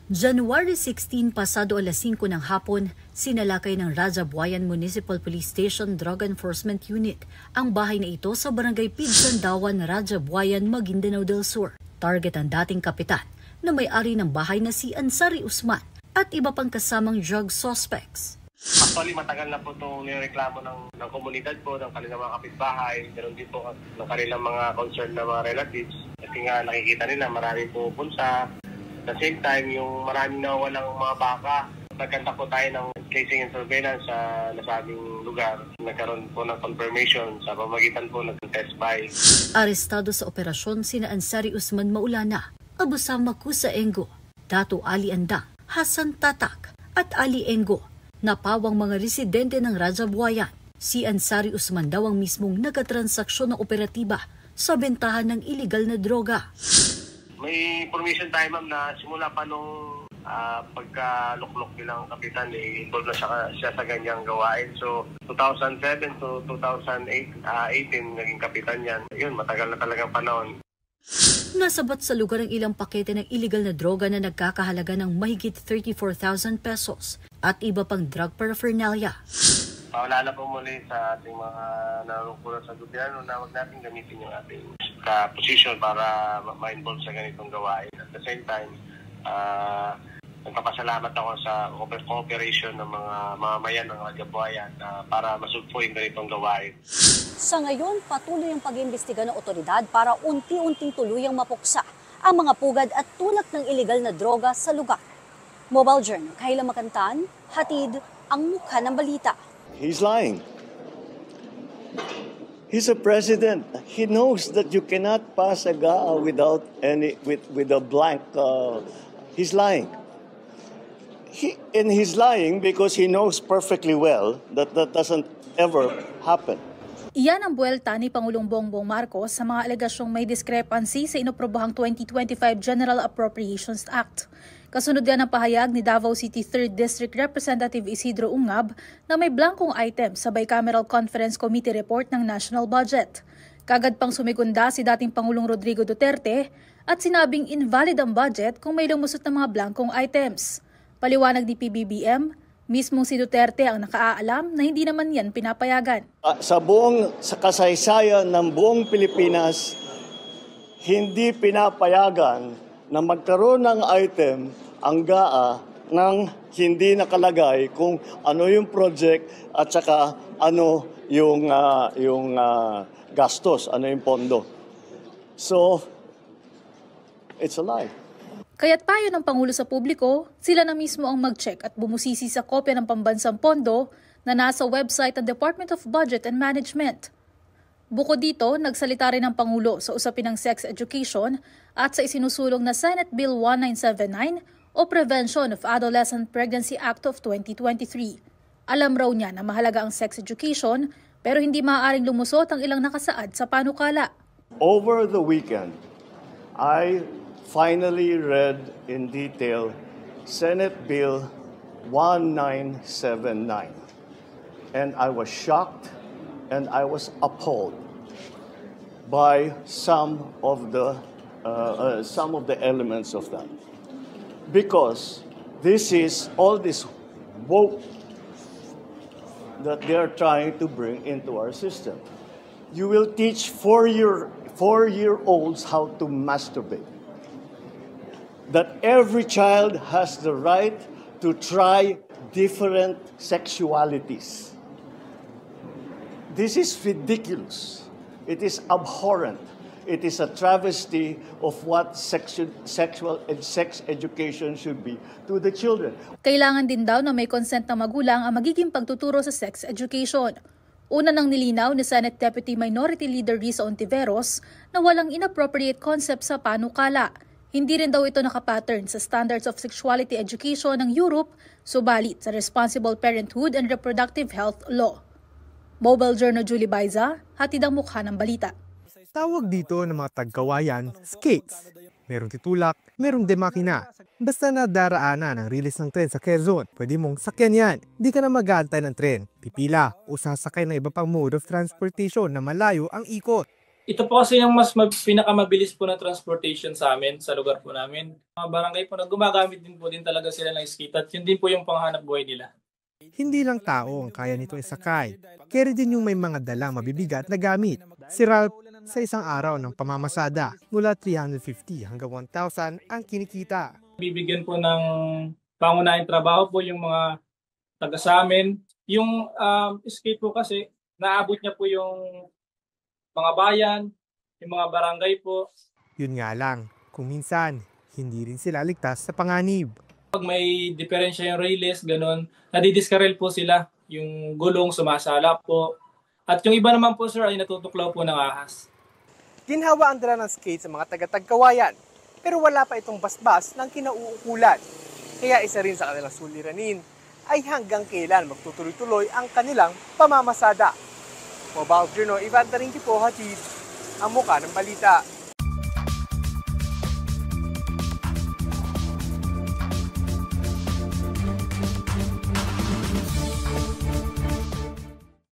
January 16 pasado alas 5 ng hapon, sinalakay ng Rajabuayan Municipal Police Station Drug Enforcement Unit ang bahay na ito sa Barangay Pidsandawan, Rajabuayan, Maguindanao del Sur. Target ang dating kapitan na may-ari ng bahay na si Ansari Usman at iba pang kasamang drug suspects. Actually, matagal na po itong nireklamo ng komunidad po, ng kanilang mga kapitbahay, meron din po ng kanilang mga concerned na mga relatives. Kasi nga nakikita nila maraming pupunta. At the same time, yung maraming nawawalang mga baka, nagkanta po tayo ng casing and surveillance sa nasabing lugar. Nagkaroon po ng confirmation sa pamagitan po ng test buy. Arestado sa operasyon sina Ansari Usman Maulana, Abusam Makusa Engo, Dato Ali Andang, Hasan Tatak at Ali Engo, na pawang mga residente ng Rajabuayan. Si Ansari Usman daw ang mismong nagkatransaksyon ng operatiba sa bentahan ng iligal na droga. May information tayo, ma'am, na simula pa nung pagka-luklok bilang kapitan, involved na siya sa ganyang gawain. So, 2007 to 2018, naging kapitan yan. Yun, matagal na talagang panahon. Nasabat sa lugar ang ilang pakete ng iligal na droga na nagkakahalaga ng mahigit 34,000 pesos at iba pang drug paraphernalia. Paalala po muli sa ating mga narungkulan sa gobyerno na huwag natin gamitin yung ating position para ma-involve sa ganitong gawain. At the same time, nagpapasalamat ako sa cooperation ng mga mamamayan ng Rajabuayan para masugpo yung ganitong gawain. Sa ngayon, patuloy ang pag-iimbestiga ng otoridad para unti-unting tuluyang mapuksa ang mga pugad at tulak ng iligal na droga sa lugar. Mobile Journal, Kayla Makantan, hatid ang mukha ng balita. He's lying. He's a president. He knows that you cannot pass a GAA without with a blank. He's lying. He's lying because he knows perfectly well that that doesn't ever happen. Iyan ang buwelta ni Pangulong Bongbong Marcos sa mga alegasyong may discrepancy sa inoprobahang 2025 General Appropriations Act. Kasunod yan ang pahayag ni Davao City 3rd District Representative Isidro Ungab na may blankong item sa Bicameral Conference Committee Report ng National Budget. Kagad pang sumigunda si dating Pangulong Rodrigo Duterte at sinabing invalid ang budget kung may lumusot na mga blankong items. Paliwanag ni PBBM, mismong si Duterte ang nakaalam na hindi naman yan pinapayagan. Sa kasaysayan ng buong Pilipinas, hindi pinapayagan na magkaroon ng item ang GAA nang hindi nakalagay kung ano yung project at saka ano yung gastos, ano yung pondo. So, it's a lie. Kaya't payo ng Pangulo sa publiko, sila na mismo ang mag-check at bumusisi sa kopya ng pambansang pondo na nasa website ng Department of Budget and Management. Bukod dito, nagsalita rin ang Pangulo sa usapin ng sex education at sa isinusulong na Senate Bill 1979 o Prevention of Adolescent Pregnancy Act of 2023. Alam raw niya na mahalaga ang sex education pero hindi maaaring lumusot ang ilang nakasaad sa panukala. Over the weekend, I finally read in detail Senate Bill 1979 and I was shocked and I was appalled by some of the elements of that, because this is all this woke that they are trying to bring into our system. You will teach four-year-olds how to masturbate. That every child has the right to try different sexualities. This is ridiculous. It is abhorrent. It is a travesty of what sexual and sex education should be to the children. Kailangan din daw na may consent ng magulang ang magiging pagtuturo sa sex education. Una nang nilinaw ni Senate Deputy Minority Leader Risa Ontiveros na walang inappropriate concept sa panukala. Hindi rin daw ito nakapattern sa Standards of Sexuality Education ng Europe, subalit sa Responsible Parenthood and Reproductive Health Law. Mobile Journal Julie Baiza, hatid ang mukha ng balita. Tawag dito ng mga tagkawayan, skates. Merong titulak, merong demakina. Basta na daraanan ang release ng tren sa Quezon, pwede mong sakyan yan. Di ka na mag-aantay ng tren, pipila o sasakay ng iba pang mode of transportation na malayo ang ikot. Ito po kasi yung pinakamabilis po na transportation sa amin, sa lugar po namin. Mga barangay po na gumagamit din po din talaga sila ng skate at yun din po yung panghanap buhay nila. Hindi lang tao ang kaya nito isakay. Carry din yung may mga dalang mabibigat na gamit. Si Ralph, sa isang araw ng pamamasada, mula 350 hanggang 1,000 ang kinikita. Bibigyan po ng pangunahing trabaho po yung mga taga sa amin. Yung skate po kasi, naabot niya po yung mga bayan, yung mga barangay po. Yun nga lang, kung minsan, hindi rin sila ligtas sa panganib. Pag may diferensya yung railes, ganun, nadidiskarel po sila. Yung gulong, sumasala po. At yung iba naman po, sir, ay natutuklaw po ng ahas. Ginhawa ang dala ng skate sa mga taga-Tagkawayan, pero wala pa itong basbas ng kinauukulan. Kaya isa rin sa kanilang suliranin ay hanggang kailan magtutuloy-tuloy ang kanilang pamamasada. Mobile Journal, Ivan Taringki po, hatid ang muka ng balita.